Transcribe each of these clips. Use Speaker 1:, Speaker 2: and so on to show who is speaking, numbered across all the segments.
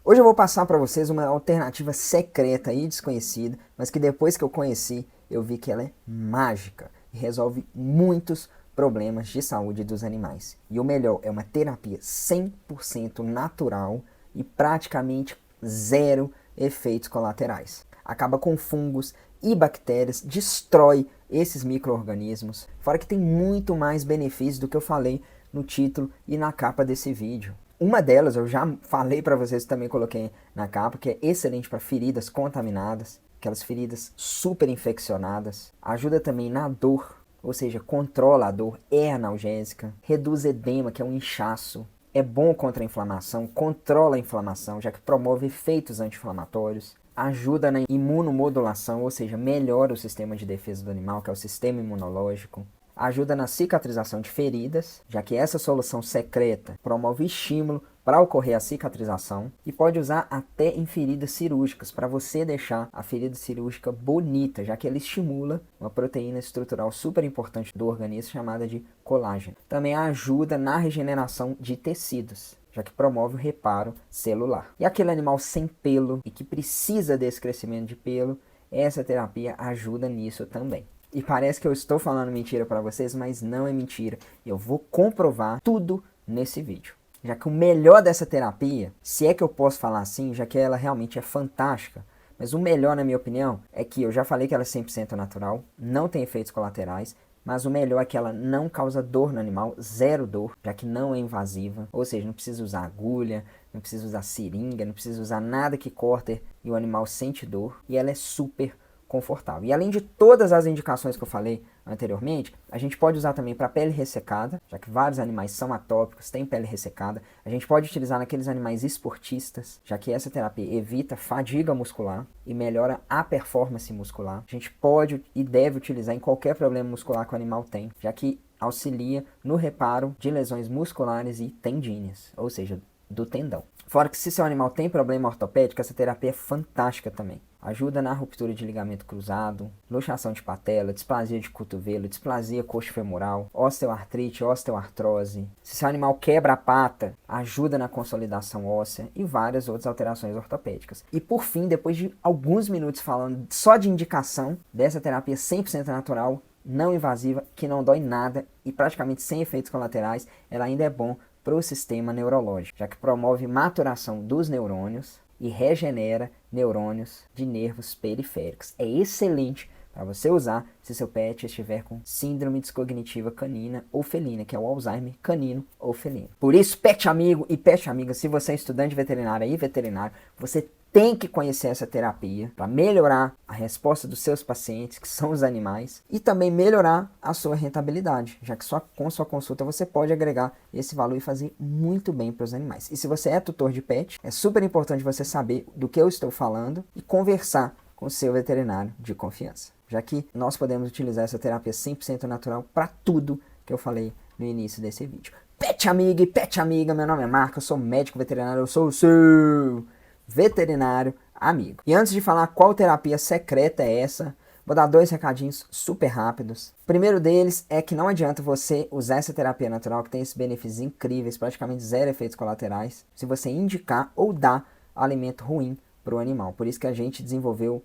Speaker 1: Hoje eu vou passar para vocês uma alternativa secreta e desconhecida, mas que depois que eu conheci, eu vi que ela é mágica e resolve muitos problemas de saúde dos animais. E o melhor, é uma terapia 100% natural e praticamente zero efeitos colaterais. Acaba com fungos e bactérias, destrói esses micro-organismos, fora que tem muito mais benefícios do que eu falei no título e na capa desse vídeo. Uma delas, eu já falei para vocês, também coloquei na capa, que é excelente para feridas contaminadas, aquelas feridas super infeccionadas. Ajuda também na dor, ou seja, controla a dor, é analgésica. Reduz edema, que é um inchaço. É bom contra a inflamação, controla a inflamação, já que promove efeitos anti-inflamatórios. Ajuda na imunomodulação, ou seja, melhora o sistema de defesa do animal, que é o sistema imunológico. Ajuda na cicatrização de feridas, já que essa solução secreta promove estímulo para ocorrer a cicatrização e pode usar até em feridas cirúrgicas, para você deixar a ferida cirúrgica bonita, já que ela estimula uma proteína estrutural super importante do organismo chamada de colágeno. Também ajuda na regeneração de tecidos, já que promove o reparo celular. E aquele animal sem pelo e que precisa desse crescimento de pelo, essa terapia ajuda nisso também. E parece que eu estou falando mentira para vocês, mas não é mentira. Eu vou comprovar tudo nesse vídeo. Já que o melhor dessa terapia, se é que eu posso falar assim, já que ela realmente é fantástica, mas o melhor, na minha opinião, é que eu já falei que ela é 100% natural, não tem efeitos colaterais, mas o melhor é que ela não causa dor no animal, zero dor, já que não é invasiva, ou seja, não precisa usar agulha, não precisa usar seringa, não precisa usar nada que corte e o animal sente dor, e ela é super confortável. E além de todas as indicações que eu falei anteriormente, a gente pode usar também para pele ressecada, já que vários animais são atópicos, têm pele ressecada. A gente pode utilizar naqueles animais esportistas, já que essa terapia evita fadiga muscular e melhora a performance muscular. A gente pode e deve utilizar em qualquer problema muscular que o animal tem, já que auxilia no reparo de lesões musculares e tendíneas, ou seja, do tendão. Fora que se seu animal tem problema ortopédico, essa terapia é fantástica também. Ajuda na ruptura de ligamento cruzado, luxação de patela, displasia de cotovelo, displasia coxofemoral, osteoartrite, osteoartrose. Se seu animal quebra a pata, ajuda na consolidação óssea e várias outras alterações ortopédicas. E por fim, depois de alguns minutos falando só de indicação dessa terapia 100% natural, não invasiva, que não dói nada e praticamente sem efeitos colaterais, ela ainda é bom para o sistema neurológico, já que promove maturação dos neurônios e regenera neurônios de nervos periféricos. É excelente para você usar se seu pet estiver com síndrome descognitiva canina ou felina, que é o Alzheimer canino ou felino. Por isso, pet amigo e pet amiga, se você é estudante veterinário e veterinário, você tem que conhecer essa terapia para melhorar a resposta dos seus pacientes, que são os animais, e também melhorar a sua rentabilidade, já que só com sua consulta você pode agregar esse valor e fazer muito bem para os animais. E se você é tutor de pet, é super importante você saber do que eu estou falando e conversar com o seu veterinário de confiança, já que nós podemos utilizar essa terapia 100% natural para tudo que eu falei no início desse vídeo. Pet amiga e pet amiga, meu nome é Marco, eu sou médico veterinário, eu sou o seu veterinário amigo. E antes de falar qual terapia secreta é essa, vou dar dois recadinhos super rápidos. O primeiro deles é que não adianta você usar essa terapia natural, que tem esses benefícios incríveis, praticamente zero efeitos colaterais, se você indicar ou dar alimento ruim para o animal. Por isso que a gente desenvolveu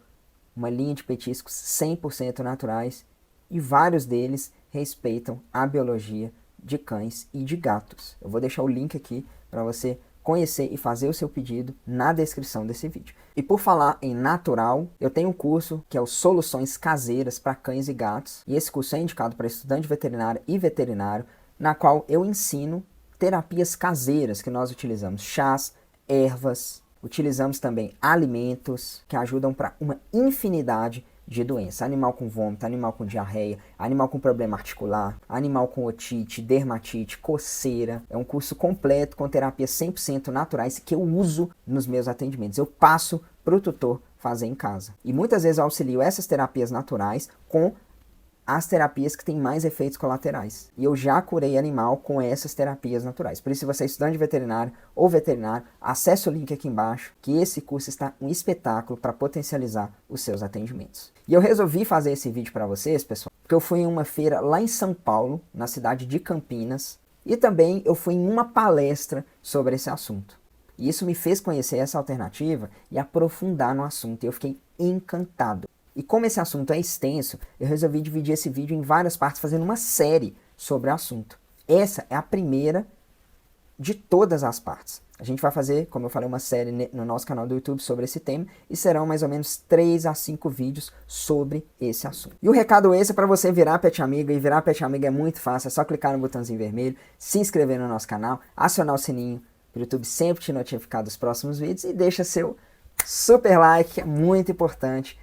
Speaker 1: uma linha de petiscos 100% naturais e vários deles respeitam a biologia de cães e de gatos. Eu vou deixar o link aqui para você conhecer e fazer o seu pedido na descrição desse vídeo. E por falar em natural, eu tenho um curso que é o Soluções Caseiras para Cães e Gatos, e esse curso é indicado para estudante veterinário e veterinário, na qual eu ensino terapias caseiras que nós utilizamos, chás, ervas, utilizamos também alimentos que ajudam para uma infinidade de doenças. Animal com vômito, animal com diarreia, animal com problema articular, animal com otite, dermatite, coceira. É um curso completo com terapias 100% naturais que eu uso nos meus atendimentos. Eu passo para o tutor fazer em casa. E muitas vezes eu auxilio essas terapias naturais com as terapias que têm mais efeitos colaterais. E eu já curei animal com essas terapias naturais. Por isso, se você é estudante de veterinário ou veterinário, acesse o link aqui embaixo, que esse curso está um espetáculo para potencializar os seus atendimentos. E eu resolvi fazer esse vídeo para vocês, pessoal, porque eu fui em uma feira lá em São Paulo, na cidade de Campinas, e também eu fui em uma palestra sobre esse assunto. E isso me fez conhecer essa alternativa e aprofundar no assunto. E eu fiquei encantado. E como esse assunto é extenso, eu resolvi dividir esse vídeo em várias partes, fazendo uma série sobre o assunto. Essa é a primeira de todas as partes. A gente vai fazer, como eu falei, uma série no nosso canal do YouTube sobre esse tema e serão mais ou menos 3 a 5 vídeos sobre esse assunto. E o recado esse é para você virar Pet Amigo, e virar Pet Amigo é muito fácil, é só clicar no botãozinho vermelho, se inscrever no nosso canal, acionar o sininho para o YouTube sempre te notificar dos próximos vídeos e deixa seu super like, que é muito importante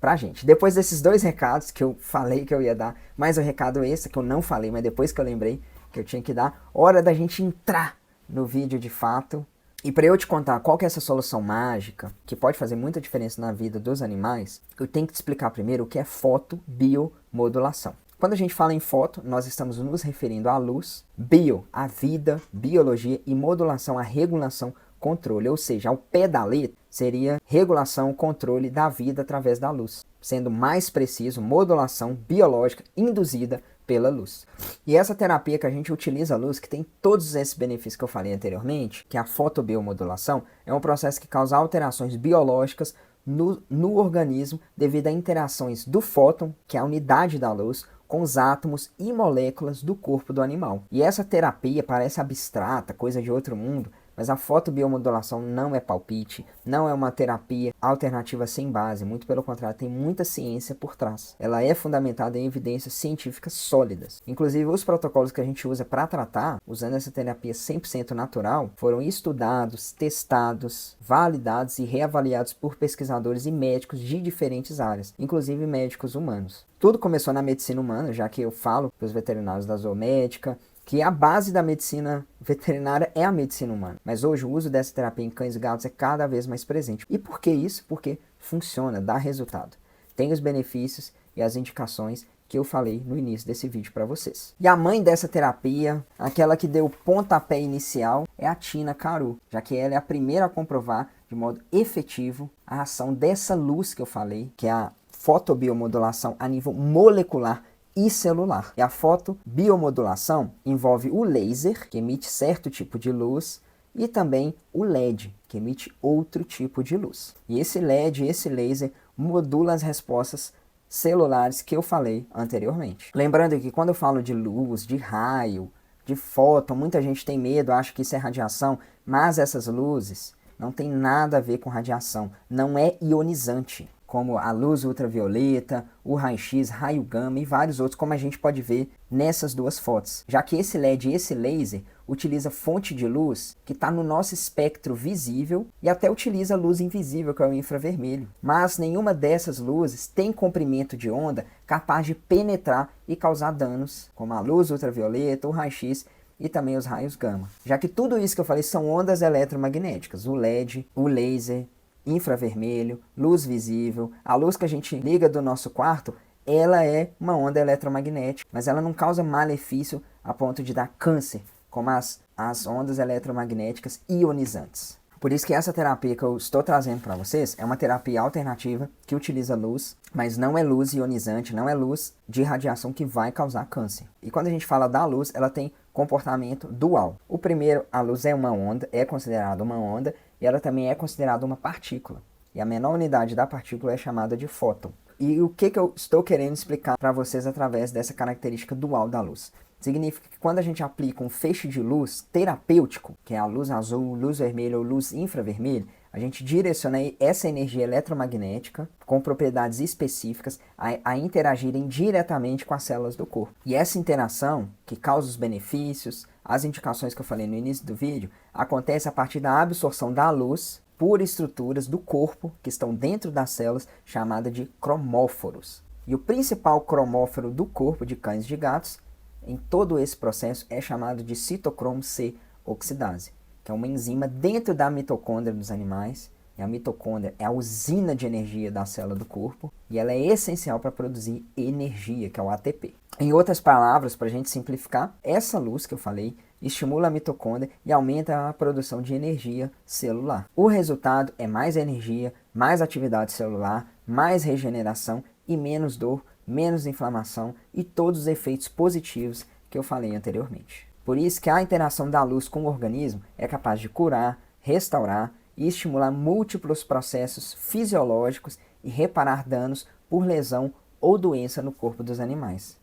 Speaker 1: pra gente. Depois desses 2 recados que eu falei que eu ia dar, mais um recado esse que eu não falei, mas depois que eu lembrei que eu tinha que dar, hora da gente entrar no vídeo de fato. E para eu te contar qual que é essa solução mágica, que pode fazer muita diferença na vida dos animais, eu tenho que te explicar primeiro o que é fotobiomodulação. Quando a gente fala em foto, nós estamos nos referindo à luz, bio, a vida, biologia, e modulação, a regulação, controle. Ou seja, ao pé da letra seria regulação, controle da vida através da luz. Sendo mais preciso, modulação biológica induzida pela luz. E essa terapia que a gente utiliza a luz, que tem todos esses benefícios que eu falei anteriormente, que é a fotobiomodulação, é um processo que causa alterações biológicas no organismo devido a interações do fóton, que é a unidade da luz, com os átomos e moléculas do corpo do animal. E essa terapia parece abstrata, coisa de outro mundo, mas a fotobiomodulação não é palpite, não é uma terapia alternativa sem base, muito pelo contrário, tem muita ciência por trás. Ela é fundamentada em evidências científicas sólidas. Inclusive, os protocolos que a gente usa para tratar, usando essa terapia 100% natural, foram estudados, testados, validados e reavaliados por pesquisadores e médicos de diferentes áreas, inclusive médicos humanos. Tudo começou na medicina humana, já que eu falo para os veterinários da zoomédica, que a base da medicina veterinária é a medicina humana. Mas hoje o uso dessa terapia em cães e gatos é cada vez mais presente. E por que isso? Porque funciona, dá resultado. Tem os benefícios e as indicações que eu falei no início desse vídeo para vocês. E a mãe dessa terapia, aquela que deu o pontapé inicial, é a Tina Caru, já que ela é a primeira a comprovar de modo efetivo a ação dessa luz que eu falei, que é a fotobiomodulação a nível molecular e celular. E a fotobiomodulação envolve o laser, que emite certo tipo de luz, e também o LED, que emite outro tipo de luz. E esse LED, esse laser, modula as respostas celulares que eu falei anteriormente. Lembrando que quando eu falo de luz, de raio, de fóton, muita gente tem medo, acha que isso é radiação, mas essas luzes não tem nada a ver com radiação, não é ionizante, como a luz ultravioleta, o raio-x, raio gama e vários outros, como a gente pode ver nessas 2 fotos. Já que esse LED e esse laser utiliza fonte de luz que está no nosso espectro visível e até utiliza luz invisível, que é o infravermelho. Mas nenhuma dessas luzes tem comprimento de onda capaz de penetrar e causar danos, como a luz ultravioleta, o raio-x e também os raios gama. Já que tudo isso que eu falei são ondas eletromagnéticas, o LED, o laser, infravermelho, luz visível, a luz que a gente liga do nosso quarto, ela é uma onda eletromagnética, mas ela não causa malefício a ponto de dar câncer, como as ondas eletromagnéticas ionizantes. Por isso que essa terapia que eu estou trazendo para vocês é uma terapia alternativa que utiliza luz, mas não é luz ionizante, não é luz de radiação que vai causar câncer. E quando a gente fala da luz, ela tem comportamento dual. O primeiro, a luz é uma onda, é considerada uma onda, e ela também é considerada uma partícula. E a menor unidade da partícula é chamada de fóton. E o que eu estou querendo explicar para vocês através dessa característica dual da luz? Significa que quando a gente aplica um feixe de luz terapêutico, que é a luz azul, luz vermelha ou luz infravermelha, a gente direciona essa energia eletromagnética com propriedades específicas a interagirem diretamente com as células do corpo. E essa interação, que causa os benefícios, as indicações que eu falei no início do vídeo, acontece a partir da absorção da luz por estruturas do corpo que estão dentro das células, chamada de cromóforos. E o principal cromóforo do corpo de cães e de gatos, em todo esse processo, é chamado de citocromo C oxidase, que é uma enzima dentro da mitocôndria dos animais. E a mitocôndria é a usina de energia da célula do corpo e ela é essencial para produzir energia, que é o ATP. Em outras palavras, para a gente simplificar, essa luz que eu falei estimula a mitocôndria e aumenta a produção de energia celular. O resultado é mais energia, mais atividade celular, mais regeneração e menos dor, menos inflamação e todos os efeitos positivos que eu falei anteriormente. Por isso que a interação da luz com o organismo é capaz de curar, restaurar e estimular múltiplos processos fisiológicos e reparar danos por lesão ou doença no corpo dos animais,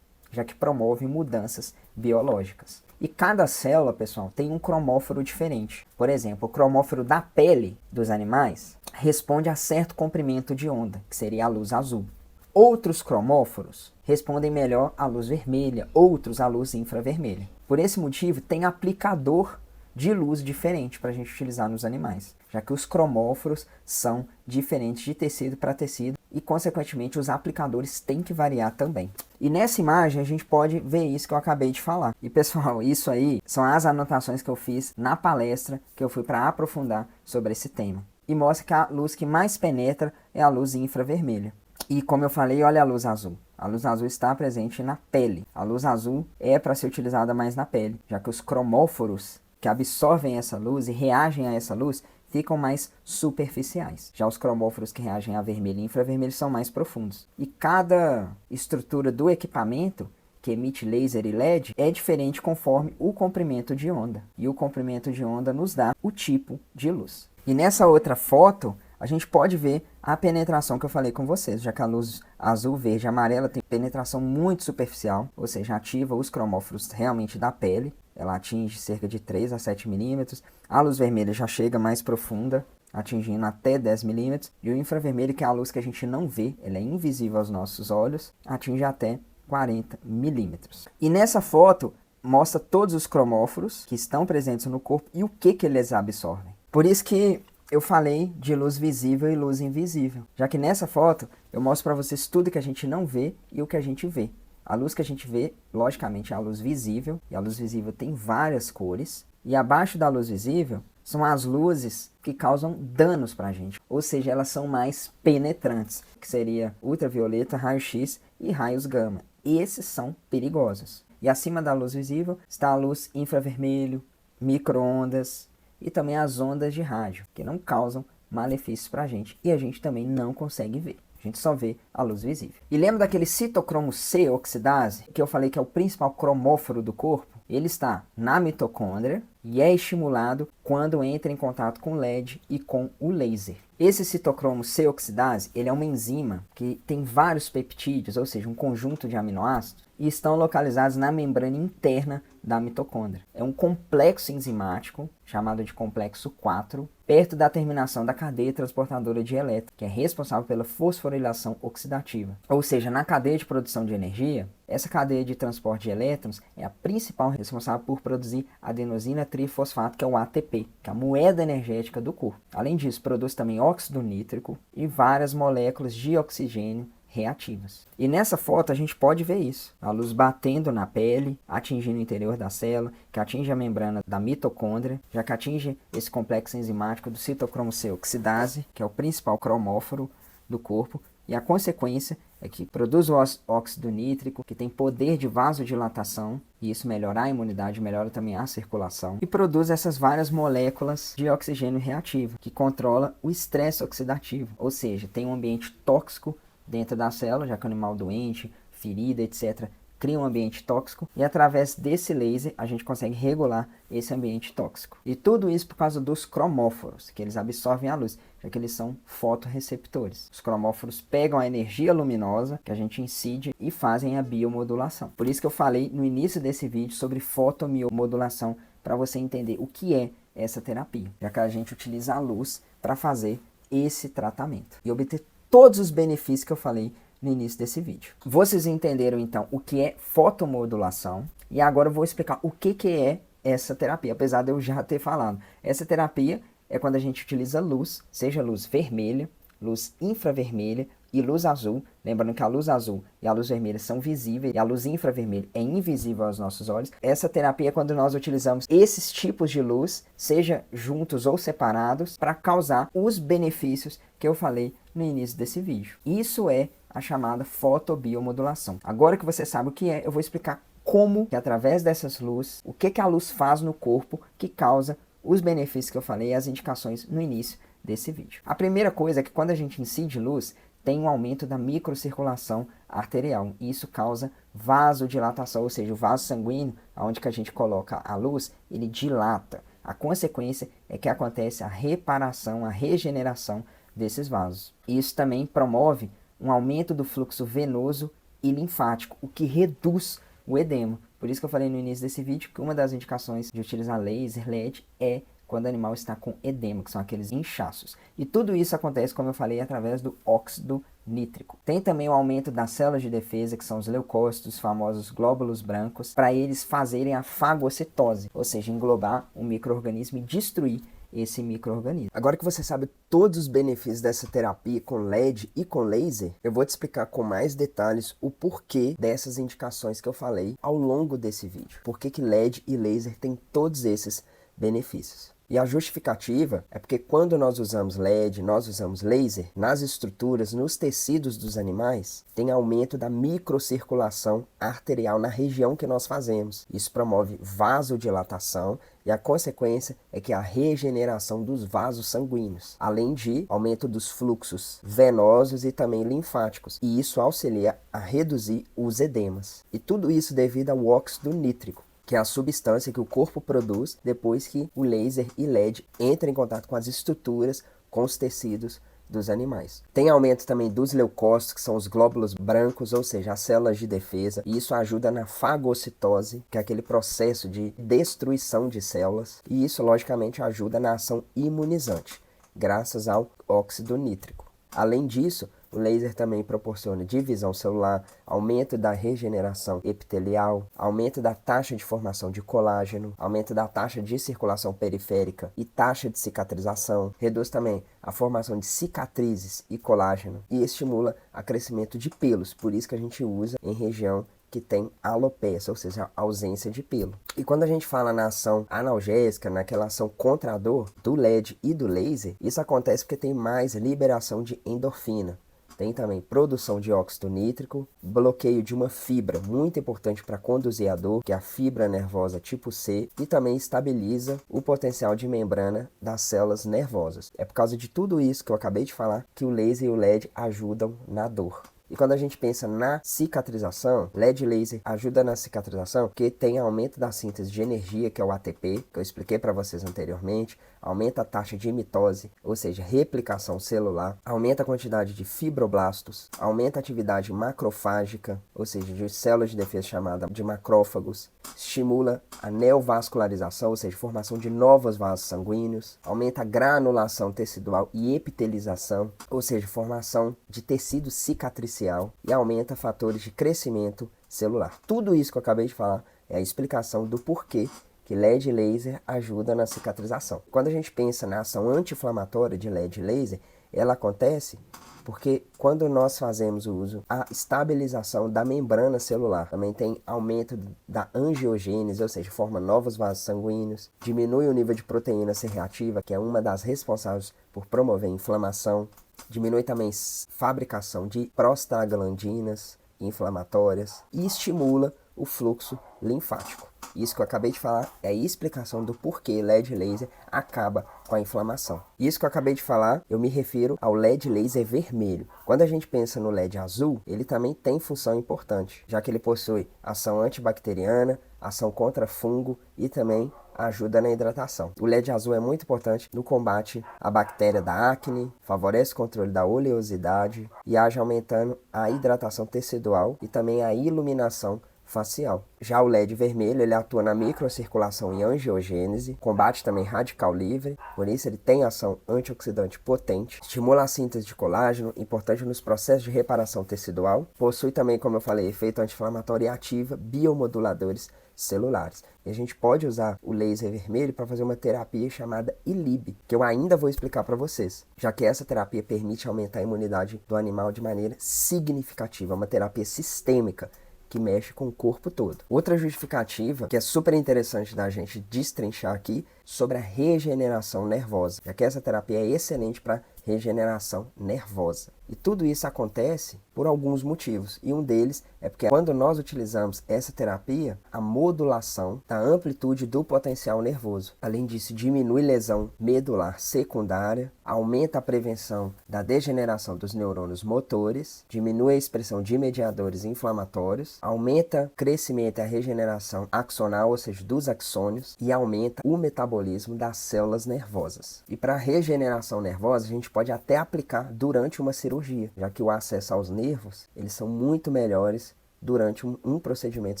Speaker 1: já que promove mudanças biológicas. E cada célula, pessoal, tem um cromóforo diferente. Por exemplo, o cromóforo da pele dos animais responde a certo comprimento de onda, que seria a luz azul. Outros cromóforos respondem melhor à luz vermelha, outros à luz infravermelha. Por esse motivo, tem aplicador de luz diferente para a gente utilizar nos animais, já que os cromóforos são diferentes de tecido para tecido e, consequentemente, os aplicadores têm que variar também. E nessa imagem a gente pode ver isso que eu acabei de falar. E pessoal, isso aí são as anotações que eu fiz na palestra que eu fui para aprofundar sobre esse tema. E mostra que a luz que mais penetra é a luz infravermelha. E como eu falei, olha a luz azul. A luz azul está presente na pele. A luz azul é para ser utilizada mais na pele, já que os cromóforos que absorvem essa luz e reagem a essa luz ficam mais superficiais. Já os cromóforos que reagem a vermelho e infravermelho são mais profundos. E cada estrutura do equipamento que emite laser e LED é diferente conforme o comprimento de onda. E o comprimento de onda nos dá o tipo de luz. E nessa outra foto, a gente pode ver a penetração que eu falei com vocês, já que a luz azul, verde e amarela tem penetração muito superficial, ou seja, ativa os cromóforos realmente da pele. Ela atinge cerca de 3 a 7 milímetros. A luz vermelha já chega mais profunda, atingindo até 10 milímetros. E o infravermelho, que é a luz que a gente não vê, ela é invisível aos nossos olhos, atinge até 40 milímetros. E nessa foto, mostra todos os cromóforos que estão presentes no corpo e o que eles absorvem. Por isso que eu falei de luz visível e luz invisível, já que nessa foto eu mostro para vocês tudo que a gente não vê e o que a gente vê. A luz que a gente vê, logicamente, é a luz visível, e a luz visível tem várias cores, e abaixo da luz visível são as luzes que causam danos para a gente, ou seja, elas são mais penetrantes, que seria ultravioleta, raio-x e raios gama. Esses são perigosos. E acima da luz visível está a luz infravermelho, micro-ondas e também as ondas de rádio, que não causam malefícios para a gente, e a gente também não consegue ver. A gente só vê a luz visível. E lembra daquele citocromo C oxidase, que eu falei que é o principal cromóforo do corpo? Ele está na mitocôndria e é estimulado quando entra em contato com o LED e com o laser. Esse citocromo C oxidase, ele é uma enzima que tem vários peptídeos, ou seja, um conjunto de aminoácidos, e estão localizados na membrana interna da mitocôndria. É um complexo enzimático, chamado de complexo 4, perto da terminação da cadeia transportadora de elétrons, que é responsável pela fosforilação oxidativa. Ou seja, na cadeia de produção de energia, essa cadeia de transporte de elétrons é a principal responsável por produzir adenosina trifosfato, que é o ATP, que é a moeda energética do corpo. Além disso, produz também óxido nítrico e várias moléculas de oxigênio reativas. E nessa foto a gente pode ver isso. A luz batendo na pele, atingindo o interior da célula, que atinge a membrana da mitocôndria, já que atinge esse complexo enzimático do citocromo C oxidase, que é o principal cromóforo do corpo, e a consequência é que produz o óxido nítrico, que tem poder de vasodilatação, e isso melhora a imunidade, melhora também a circulação, e produz essas várias moléculas de oxigênio reativo, que controla o estresse oxidativo, ou seja, tem um ambiente tóxico dentro da célula, já que o animal doente, ferida, etc., cria um ambiente tóxico, e através desse laser a gente consegue regular esse ambiente tóxico. E tudo isso por causa dos cromóforos, que eles absorvem a luz, já que eles são fotorreceptores. Os cromóforos pegam a energia luminosa que a gente incide e fazem a biomodulação. Por isso que eu falei no início desse vídeo sobre fotomiomodulação, para você entender o que é essa terapia, já que a gente utiliza a luz para fazer esse tratamento e obter todos os benefícios que eu falei no início desse vídeo. Vocês entenderam então o que é fotomodulação, e agora eu vou explicar o que é essa terapia, apesar de eu já ter falado. Essa terapia é quando a gente utiliza luz, seja luz vermelha, luz infravermelha e luz azul. Lembrando que a luz azul e a luz vermelha são visíveis e a luz infravermelha é invisível aos nossos olhos. Essa terapia é quando nós utilizamos esses tipos de luz, seja juntos ou separados, para causar os benefícios que eu falei no início desse vídeo. Isso é a chamada fotobiomodulação. Agora que você sabe o que é, eu vou explicar como, que através dessas luzes, o que a luz faz no corpo que causa os benefícios que eu falei e as indicações no início desse vídeo. A primeira coisa é que quando a gente incide luz, tem um aumento da microcirculação arterial, e isso causa vasodilatação, ou seja, o vaso sanguíneo, onde que a gente coloca a luz, ele dilata, a consequência é que acontece a reparação, a regeneração desses vasos. Isso também promove um aumento do fluxo venoso e linfático, o que reduz o edema. Por isso que eu falei no início desse vídeo que uma das indicações de utilizar laser LED é quando o animal está com edema, que são aqueles inchaços. E tudo isso acontece, como eu falei, através do óxido nítrico. Tem também o aumento das células de defesa, que são os leucócitos, os famosos glóbulos brancos, para eles fazerem a fagocitose, ou seja, englobar o micro-organismo e destruir esse micro-organismo. Agora que você sabe todos os benefícios dessa terapia com LED e com laser, eu vou te explicar com mais detalhes o porquê dessas indicações que eu falei ao longo desse vídeo. Por que LED e laser têm todos esses benefícios. E a justificativa é porque quando nós usamos LED, nós usamos laser, nas estruturas, nos tecidos dos animais, tem aumento da microcirculação arterial na região que nós fazemos. Isso promove vasodilatação e a consequência é que a regeneração dos vasos sanguíneos, além de aumento dos fluxos venosos e também linfáticos. E isso auxilia a reduzir os edemas. E tudo isso devido ao óxido nítrico, que é a substância que o corpo produz depois que o laser e LED entram em contato com as estruturas, com os tecidos dos animais. Tem aumento também dos leucócitos, que são os glóbulos brancos, ou seja, as células de defesa, e isso ajuda na fagocitose, que é aquele processo de destruição de células, e isso, logicamente, ajuda na ação imunizante, graças ao óxido nítrico. Além disso, o laser também proporciona divisão celular, aumento da regeneração epitelial, aumento da taxa de formação de colágeno, aumento da taxa de circulação periférica e taxa de cicatrização, reduz também a formação de cicatrizes e colágeno e estimula o crescimento de pelos, por isso que a gente usa em região que tem alopecia, ou seja, ausência de pelo. E quando a gente fala na ação analgésica, naquela ação contra a dor do LED e do laser, isso acontece porque tem mais liberação de endorfina. Tem também produção de óxido nítrico, bloqueio de uma fibra muito importante para conduzir a dor, que é a fibra nervosa tipo C, e também estabiliza o potencial de membrana das células nervosas. É por causa de tudo isso que eu acabei de falar que o laser e o LED ajudam na dor. E quando a gente pensa na cicatrização, LED e laser ajuda na cicatrização porque tem aumento da síntese de energia, que é o ATP, que eu expliquei para vocês anteriormente, aumenta a taxa de mitose, ou seja, replicação celular, aumenta a quantidade de fibroblastos, aumenta a atividade macrofágica, ou seja, de células de defesa chamada de macrófagos, estimula a neovascularização, ou seja, formação de novos vasos sanguíneos, aumenta a granulação tecidual e epitelização, ou seja, formação de tecido cicatricial e aumenta fatores de crescimento celular. Tudo isso que eu acabei de falar é a explicação do porquê que LED e laser ajuda na cicatrização. Quando a gente pensa na ação anti-inflamatória de LED e laser, ela acontece porque quando nós fazemos o uso, a estabilização da membrana celular, também tem aumento da angiogênese, ou seja, forma novos vasos sanguíneos, diminui o nível de proteína C reativa, que é uma das responsáveis por promover inflamação, diminui também fabricação de prostaglandinas inflamatórias e estimula o fluxo linfático. Isso que eu acabei de falar é a explicação do porquê LED laser acaba com a inflamação. Isso que eu acabei de falar, eu me refiro ao LED laser vermelho. Quando a gente pensa no LED azul, ele também tem função importante, já que ele possui ação antibacteriana, ação contra fungo e também ajuda na hidratação. O LED azul é muito importante no combate à bactéria da acne, favorece o controle da oleosidade e age aumentando a hidratação tecidual e também a iluminação facial. Já o LED vermelho, ele atua na microcirculação e angiogênese, combate também radical livre, por isso ele tem ação antioxidante potente, estimula a síntese de colágeno, importante nos processos de reparação tecidual, possui também, como eu falei, efeito anti-inflamatório e ativa biomoduladores celulares. E a gente pode usar o laser vermelho para fazer uma terapia chamada ILIB, que eu ainda vou explicar para vocês, já que essa terapia permite aumentar a imunidade do animal de maneira significativa, uma terapia sistêmica, que mexe com o corpo todo. Outra justificativa, que é super interessante da gente destrinchar aqui, sobre a regeneração nervosa, já que essa terapia é excelente para regeneração nervosa. E tudo isso acontece por alguns motivos. E um deles é porque quando nós utilizamos essa terapia, a modulação da amplitude do potencial nervoso. Além disso, diminui lesão medular secundária, aumenta a prevenção da degeneração dos neurônios motores, diminui a expressão de mediadores inflamatórios, aumenta o crescimento e a regeneração axonal, ou seja, dos axônios, e aumenta o metabolismo das células nervosas. E para a regeneração nervosa, a gente pode até aplicar durante uma cirurgia, já que o acesso aos nervos, eles são muito melhores durante um procedimento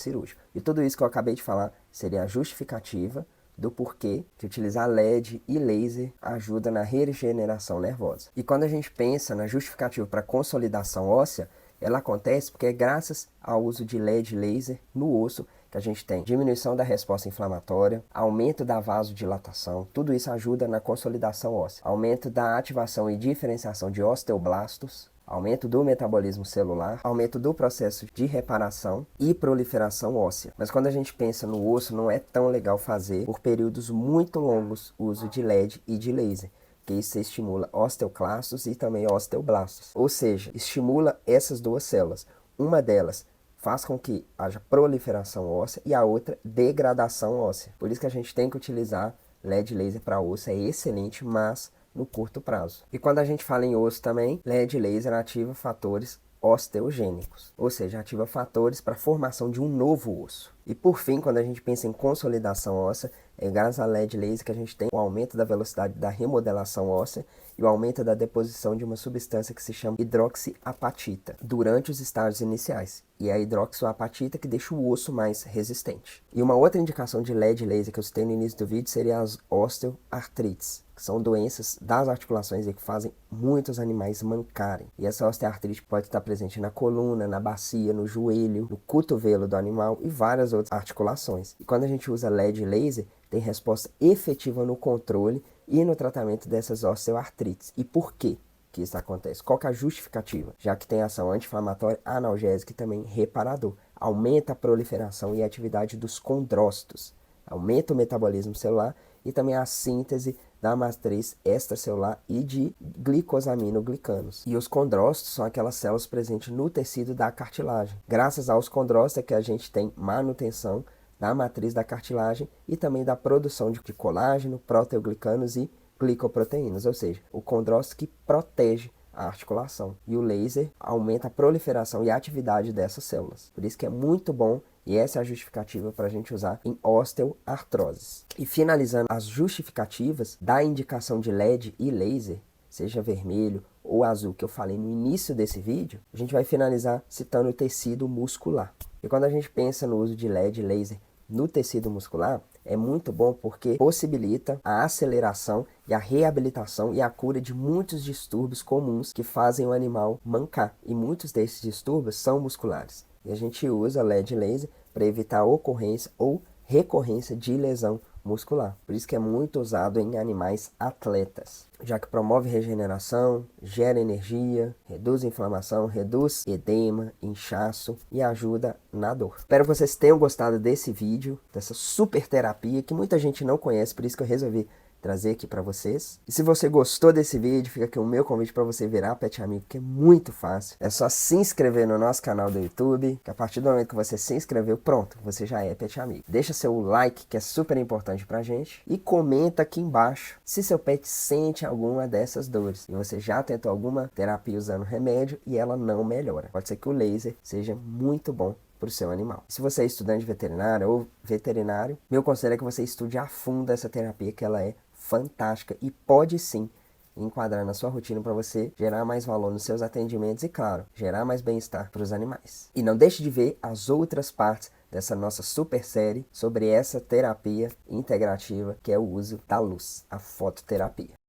Speaker 1: cirúrgico. E tudo isso que eu acabei de falar seria a justificativa do porquê que utilizar LED e laser ajuda na regeneração nervosa. E quando a gente pensa na justificativa para consolidação óssea, ela acontece porque é graças ao uso de LED e laser no osso que a gente tem diminuição da resposta inflamatória, aumento da vasodilatação, tudo isso ajuda na consolidação óssea, aumento da ativação e diferenciação de osteoblastos, aumento do metabolismo celular, aumento do processo de reparação e proliferação óssea. Mas quando a gente pensa no osso, não é tão legal fazer por períodos muito longos o uso de LED e de laser, porque isso estimula osteoclastos e também osteoblastos. Ou seja, estimula essas duas células. Uma delas faz com que haja proliferação óssea e a outra degradação óssea. Por isso que a gente tem que utilizar LED e laser para osso, é excelente, mas no curto prazo. E quando a gente fala em osso também, LED e laser ativa fatores osteogênicos, ou seja, ativa fatores para a formação de um novo osso. E por fim, quando a gente pensa em consolidação óssea, é graças a LED e laser que a gente tem o aumento da velocidade da remodelação óssea e o aumento da deposição de uma substância que se chama hidroxiapatita durante os estágios iniciais. E é a hidroxiapatita que deixa o osso mais resistente. E uma outra indicação de LED e laser que eu citei no início do vídeo seria as osteoartrites, que são doenças das articulações e que fazem muitos animais mancarem. E essa osteoartrite pode estar presente na coluna, na bacia, no joelho, no cotovelo do animal e várias outras articulações. E quando a gente usa LED e laser, tem resposta efetiva no controle e no tratamento dessas osteoartrites. E por quê que isso acontece? Qual que é a justificativa? Já que tem ação anti-inflamatória, analgésica e também reparador. Aumenta a proliferação e a atividade dos condrócitos. Aumenta o metabolismo celular e também a síntese da matriz extracelular e de glicosaminoglicanos. E os condrócitos são aquelas células presentes no tecido da cartilagem. Graças aos condrócitos é que a gente tem manutenção da matriz da cartilagem e também da produção de colágeno, proteoglicanos e glicoproteínas, ou seja, o condrócito que protege a articulação. E o laser aumenta a proliferação e a atividade dessas células. Por isso que é muito bom e essa é a justificativa para a gente usar em osteoartroses. E finalizando as justificativas da indicação de LED e laser, seja vermelho ou azul, que eu falei no início desse vídeo, a gente vai finalizar citando o tecido muscular. E quando a gente pensa no uso de LED e laser no tecido muscular, é muito bom porque possibilita a aceleração e a reabilitação e a cura de muitos distúrbios comuns que fazem o animal mancar. E muitos desses distúrbios são musculares. E a gente usa LED e laser para evitar a ocorrência ou recorrência de lesão muscular. Por isso que é muito usado em animais atletas, já que promove regeneração, gera energia, reduz inflamação, reduz edema, inchaço e ajuda na dor. Espero que vocês tenham gostado desse vídeo, dessa super terapia que muita gente não conhece, por isso que eu resolvi trazer aqui para vocês. E se você gostou desse vídeo, fica aqui o meu convite para você virar Pet Amigo, que é muito fácil. É só se inscrever no nosso canal do YouTube, que a partir do momento que você se inscreveu, pronto, você já é Pet Amigo. Deixa seu like, que é super importante pra gente, e comenta aqui embaixo se seu pet sente alguma dessas dores. E você já tentou alguma terapia usando remédio e ela não melhora. Pode ser que o laser seja muito bom para o seu animal. Se você é estudante de veterinária ou veterinário, meu conselho é que você estude a fundo essa terapia, que ela é fantástica e pode sim enquadrar na sua rotina para você gerar mais valor nos seus atendimentos e, claro, gerar mais bem-estar para os animais. E não deixe de ver as outras partes dessa nossa super série sobre essa terapia integrativa que é o uso da luz, a fototerapia.